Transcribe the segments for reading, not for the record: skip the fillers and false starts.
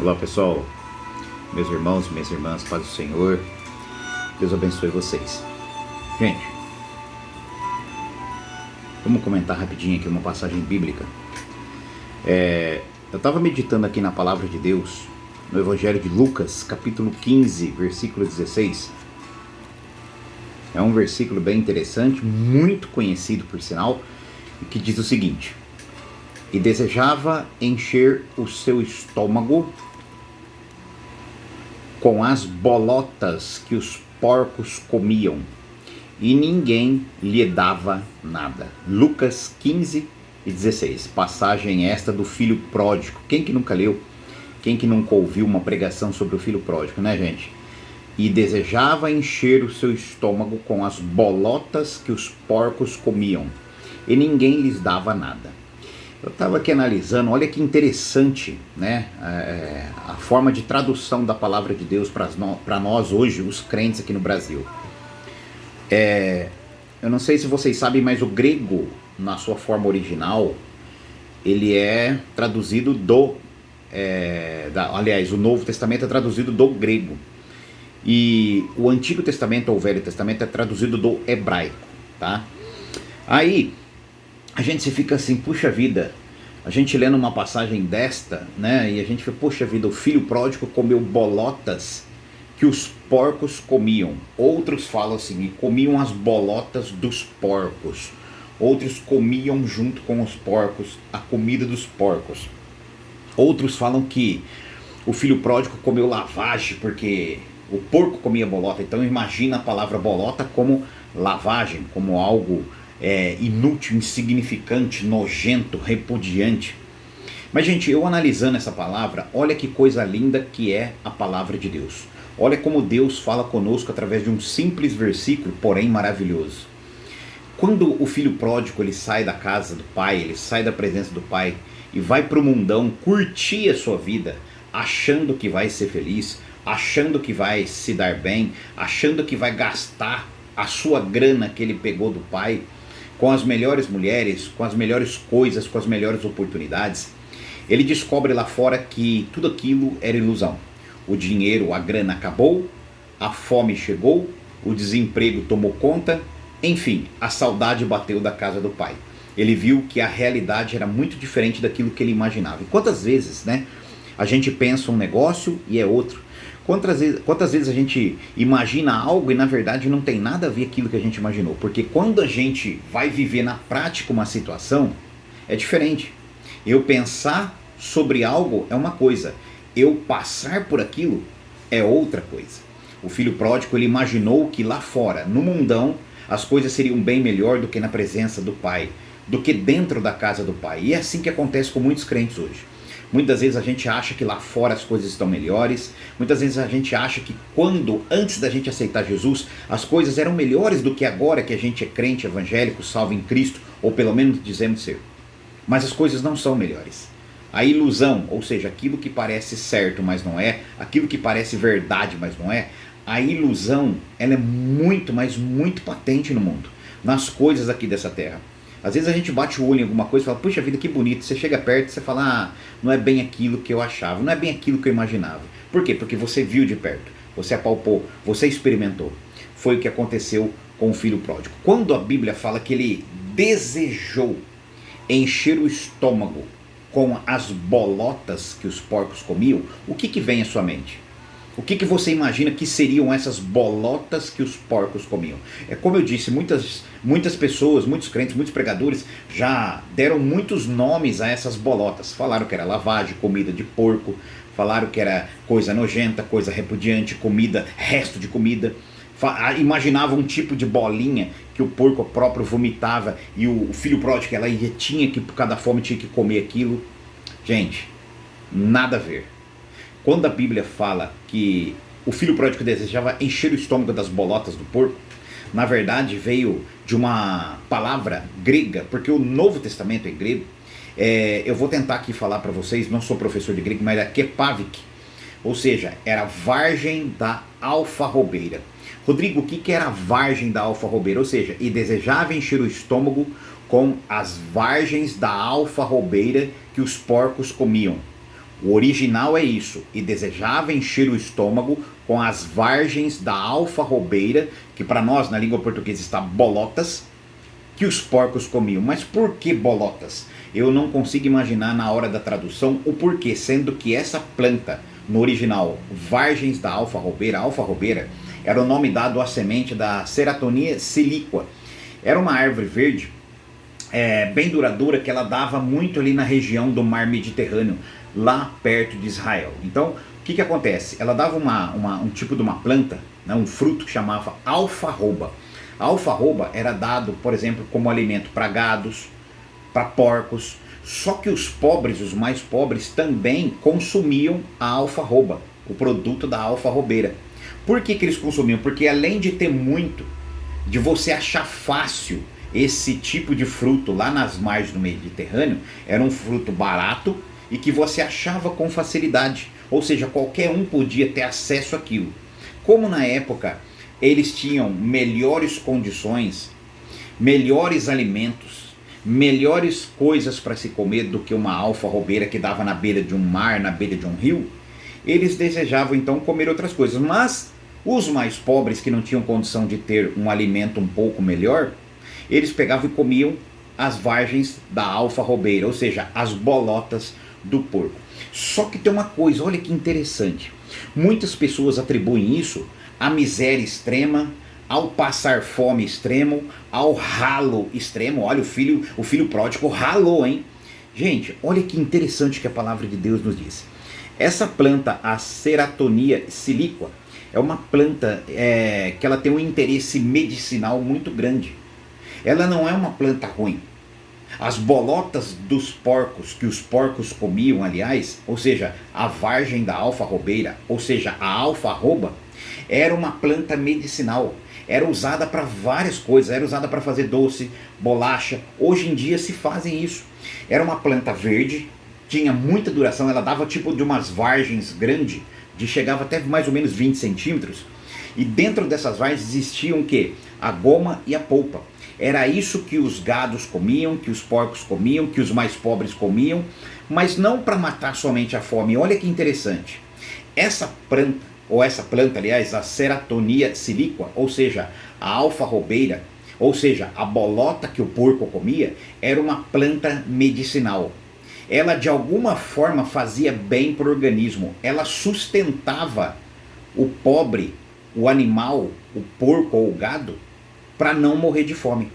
Olá pessoal, meus irmãos e minhas irmãs, paz do Senhor, Deus abençoe vocês. Gente, vamos comentar rapidinho aqui uma passagem bíblica. Eu estava meditando aqui na palavra de Deus, no Evangelho de Lucas, capítulo 15, versículo 16. É um versículo bem interessante, muito conhecido por sinal, que diz o seguinte: e desejava encher o seu estômago com as bolotas que os porcos comiam, e ninguém lhe dava nada. Lucas 15 e 16, passagem esta do filho pródigo. Quem que nunca leu? Quem que nunca ouviu uma pregação sobre o filho pródigo, né, gente? E desejava encher o seu estômago com as bolotas que os porcos comiam, e ninguém lhes dava nada. Eu estava aqui analisando, olha que interessante, né? A forma de tradução da palavra de Deus para nós hoje, os crentes aqui no Brasil. Eu não sei se vocês sabem, mas o grego, na sua forma original, ele é traduzido aliás, o Novo Testamento é traduzido do grego. E o Antigo Testamento ou o Velho Testamento é traduzido do hebraico, tá? Aí a gente se fica assim, puxa vida, a gente lendo uma passagem desta, né? E a gente fica, puxa vida, o filho pródigo comeu bolotas que os porcos comiam. Outros falam assim, e comiam as bolotas dos porcos. Outros comiam junto com os porcos a comida dos porcos. Outros falam que o filho pródigo comeu lavagem, porque o porco comia bolota. Então imagina a palavra bolota como lavagem, como algo inútil, insignificante, nojento, repudiante. Mas gente, eu analisando essa palavra, olha que coisa linda que é a palavra de Deus. Olha como Deus fala conosco através de um simples versículo, porém maravilhoso. Quando o filho pródigo ele sai da casa do pai, ele sai da presença do pai e vai para o mundão curtir a sua vida, achando que vai ser feliz, achando que vai se dar bem, achando que vai gastar a sua grana que ele pegou do pai com as melhores mulheres, com as melhores coisas, com as melhores oportunidades, ele descobre lá fora que tudo aquilo era ilusão. O dinheiro, a grana acabou, a fome chegou, o desemprego tomou conta, enfim, a saudade bateu da casa do pai. Ele viu que a realidade era muito diferente daquilo que ele imaginava. E quantas vezes, né, a gente pensa um negócio e é outro? Quantas vezes a gente imagina algo e na verdade não tem nada a ver com aquilo que a gente imaginou? Porque quando a gente vai viver na prática uma situação, é diferente. Eu pensar sobre algo é uma coisa, eu passar por aquilo é outra coisa. O filho pródigo ele imaginou que lá fora, no mundão, as coisas seriam bem melhor do que na presença do pai, do que dentro da casa do pai. E é assim que acontece com muitos crentes hoje. Muitas vezes a gente acha que lá fora as coisas estão melhores. Muitas vezes a gente acha que antes da gente aceitar Jesus, as coisas eram melhores do que agora que a gente é crente, evangélico, salvo em Cristo, ou pelo menos dizemos ser. Mas as coisas não são melhores. A ilusão, ou seja, aquilo que parece certo, mas não é, aquilo que parece verdade, mas não é, a ilusão, ela é muito, mas muito patente no mundo, nas coisas aqui dessa terra. Às vezes a gente bate o olho em alguma coisa e fala, puxa vida, que bonito. Você chega perto e você fala, não é bem aquilo que eu achava, não é bem aquilo que eu imaginava. Por quê? Porque você viu de perto, você apalpou, você experimentou. Foi o que aconteceu com o filho pródigo. Quando a Bíblia fala que ele desejou encher o estômago com as bolotas que os porcos comiam, o que vem à sua mente? O que você imagina que seriam essas bolotas que os porcos comiam? É como eu disse, muitas pessoas, muitos crentes, muitos pregadores já deram muitos nomes a essas bolotas. Falaram que era lavagem, comida de porco, falaram que era coisa nojenta, coisa repudiante, comida, resto de comida. Imaginavam um tipo de bolinha que o porco próprio vomitava e o filho pródigo ela tinha que, por causa da fome, tinha que comer aquilo. Gente, nada a ver. Quando a Bíblia fala que o filho pródigo desejava encher o estômago das bolotas do porco, na verdade veio de uma palavra grega, porque o Novo Testamento é grego. Eu vou tentar aqui falar para vocês, não sou professor de grego, mas é kepavik, ou seja, era vargem da alfarrobeira. Rodrigo, o que era a vargem da alfarrobeira? Ou seja, e desejava encher o estômago com as vargens da alfarrobeira que os porcos comiam. O original é isso, e desejava encher o estômago com as vargens da alfarrobeira, que para nós na língua portuguesa está bolotas, que os porcos comiam. Mas por que bolotas? Eu não consigo imaginar na hora da tradução o porquê, sendo que essa planta, no original, vargens da alfarrobeira, alfarrobeira, era o nome dado à semente da Ceratonia siliqua. Era uma árvore verde, bem duradoura, que ela dava muito ali na região do mar Mediterrâneo, lá perto de Israel. Então, o que acontece? Ela dava um tipo de uma planta, né, um fruto que chamava alfarroba. A alfarroba era dado, por exemplo, como alimento para gados, para porcos. Só que os pobres, os mais pobres, também consumiam a alfarroba, o produto da alfarrobeira. Por que eles consumiam? Porque além de ter muito, de você achar fácil esse tipo de fruto lá nas margens do Mediterrâneo, era um fruto barato e que você achava com facilidade. Ou seja, qualquer um podia ter acesso àquilo. Como na época eles tinham melhores condições, melhores alimentos, melhores coisas para se comer do que uma alfarrobeira que dava na beira de um mar, na beira de um rio, eles desejavam então comer outras coisas. Mas os mais pobres, que não tinham condição de ter um alimento um pouco melhor, eles pegavam e comiam as vargens da alfarrobeira, ou seja, as bolotas do porco. Só que tem uma coisa, olha que interessante. Muitas pessoas atribuem isso à miséria extrema, ao passar fome extremo, ao ralo extremo. Olha, o filho pródigo ralou, hein? Gente, olha que interessante que a palavra de Deus nos diz. Essa planta, a Ceratonia siliqua, é uma planta que ela tem um interesse medicinal muito grande. Ela não é uma planta ruim. As bolotas dos porcos, que os porcos comiam, aliás, ou seja, a vargem da alfarrobeira, ou seja, a alfarroba, era uma planta medicinal. Era usada para várias coisas, era usada para fazer doce, bolacha. Hoje em dia se fazem isso. Era uma planta verde, tinha muita duração, ela dava tipo de umas vargens grandes, chegava até mais ou menos 20 centímetros. E dentro dessas vargens existiam o quê? A goma e a polpa. Era isso que os gados comiam, que os porcos comiam, que os mais pobres comiam, mas não para matar somente a fome. Olha que interessante. Essa planta, aliás, a Ceratonia siliqua, ou seja, a alfarrobeira, ou seja, a bolota que o porco comia, era uma planta medicinal. Ela de alguma forma fazia bem para o organismo. Ela sustentava o pobre, o animal, o porco ou o gado, para não morrer de fome.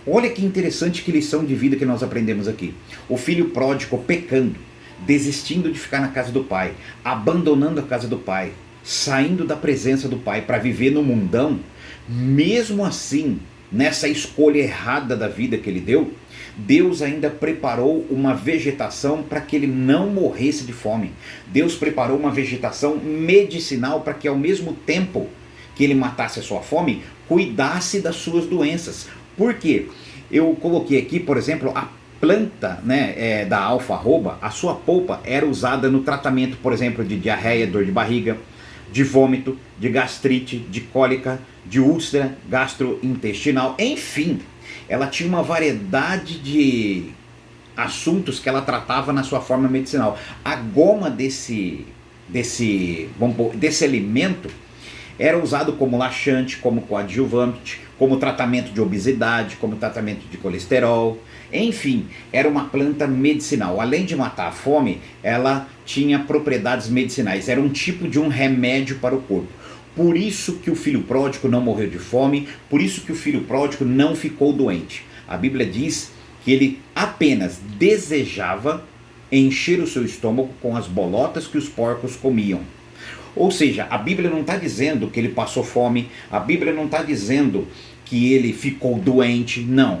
Olha que interessante, que lição de vida que nós aprendemos aqui. O filho pródigo pecando, desistindo de ficar na casa do pai, abandonando a casa do pai, saindo da presença do pai para viver no mundão. Mesmo assim, nessa escolha errada da vida que ele deu, Deus ainda preparou uma vegetação para que ele não morresse de fome. Deus preparou uma vegetação medicinal para que ao mesmo tempo que ele matasse a sua fome, cuidasse das suas doenças. Por quê? Eu coloquei aqui, por exemplo, a planta, né, da alfarroba, a sua polpa era usada no tratamento, por exemplo, de diarreia, dor de barriga, de vômito, de gastrite, de cólica, de úlcera gastrointestinal, enfim, ela tinha uma variedade de assuntos que ela tratava na sua forma medicinal. A goma desse alimento era usado como laxante, como coadjuvante, como tratamento de obesidade, como tratamento de colesterol. Enfim, era uma planta medicinal. Além de matar a fome, ela tinha propriedades medicinais. Era um tipo de um remédio para o corpo. Por isso que o filho pródigo não morreu de fome, por isso que o filho pródigo não ficou doente. A Bíblia diz que ele apenas desejava encher o seu estômago com as bolotas que os porcos comiam. Ou seja, a Bíblia não está dizendo que ele passou fome, a Bíblia não está dizendo que ele ficou doente, não.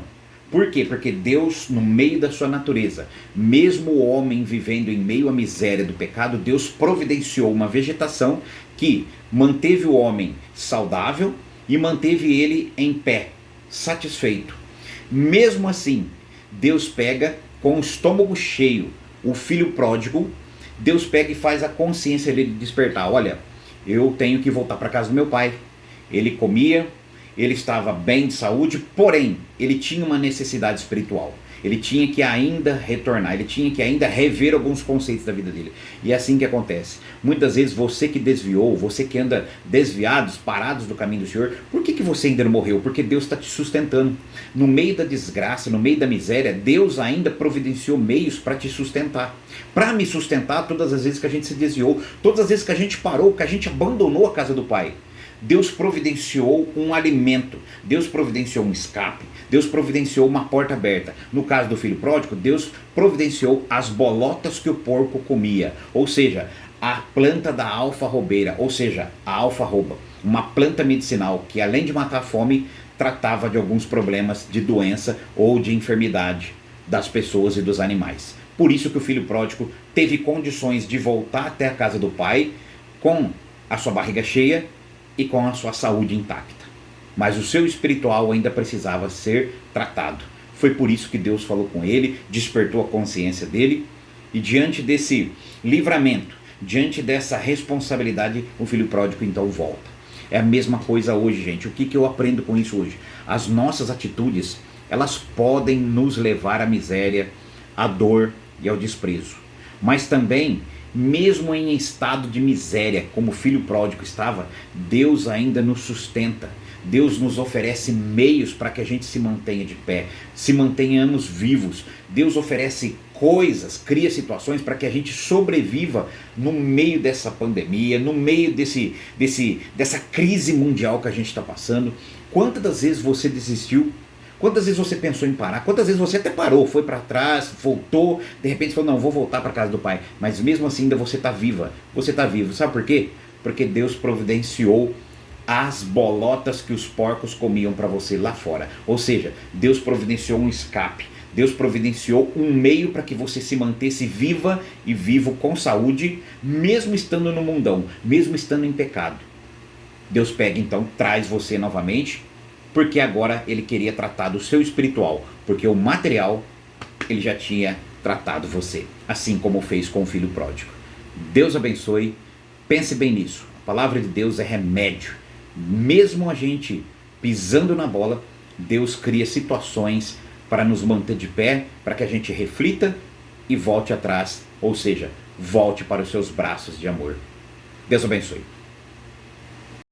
Por quê? Porque Deus, no meio da sua natureza, mesmo o homem vivendo em meio à miséria do pecado, Deus providenciou uma vegetação que manteve o homem saudável e manteve ele em pé, satisfeito. Mesmo assim, Deus pega com o estômago cheio o filho pródigo, Deus pega e faz a consciência dele despertar. Olha, eu tenho que voltar para casa do meu pai. Ele comia, ele estava bem de saúde, porém, ele tinha uma necessidade espiritual. Ele tinha que ainda retornar, ele tinha que ainda rever alguns conceitos da vida dele. E é assim que acontece. Muitas vezes você que desviou, você que anda desviados, parados do caminho do Senhor, por que você ainda não morreu? Porque Deus está te sustentando. No meio da desgraça, no meio da miséria, Deus ainda providenciou meios para te sustentar. Para me sustentar todas as vezes que a gente se desviou, todas as vezes que a gente parou, que a gente abandonou a casa do Pai. Deus providenciou um alimento, Deus providenciou um escape, Deus providenciou uma porta aberta. No caso do filho pródigo, Deus providenciou as bolotas que o porco comia, ou seja, a planta da alfarrobeira, ou seja, a alfarroba, uma planta medicinal que além de matar a fome, tratava de alguns problemas de doença ou de enfermidade das pessoas e dos animais. Por isso que o filho pródigo teve condições de voltar até a casa do pai com a sua barriga cheia e com a sua saúde intacta. Mas o seu espiritual ainda precisava ser tratado. Foi por isso que Deus falou com ele, despertou a consciência dele, e diante desse livramento, diante dessa responsabilidade, o filho pródigo então volta. É a mesma coisa hoje, gente. O que eu aprendo com isso hoje? As nossas atitudes, elas podem nos levar à miséria, à dor e ao desprezo. Mas também, mesmo em estado de miséria, como o filho pródigo estava, Deus ainda nos sustenta. Deus nos oferece meios para que a gente se mantenha de pé, se mantenhamos vivos. Deus oferece coisas, cria situações para que a gente sobreviva no meio dessa pandemia, no meio dessa crise mundial que a gente está passando. Quantas das vezes você desistiu? Quantas vezes você pensou em parar? Quantas vezes você até parou, foi para trás, voltou, de repente falou, não, vou voltar para casa do pai. Mas mesmo assim ainda você está viva, você está vivo. Sabe por quê? Porque Deus providenciou as bolotas que os porcos comiam para você lá fora. Ou seja, Deus providenciou um escape. Deus providenciou um meio para que você se mantesse viva e vivo com saúde, mesmo estando no mundão, mesmo estando em pecado. Deus pega então, traz você novamente, porque agora ele queria tratar do seu espiritual, porque o material ele já tinha tratado você, assim como fez com o filho pródigo. Deus abençoe, pense bem nisso. A palavra de Deus é remédio. Mesmo a gente pisando na bola, Deus cria situações para nos manter de pé, para que a gente reflita e volte atrás, ou seja, volte para os seus braços de amor. Deus abençoe.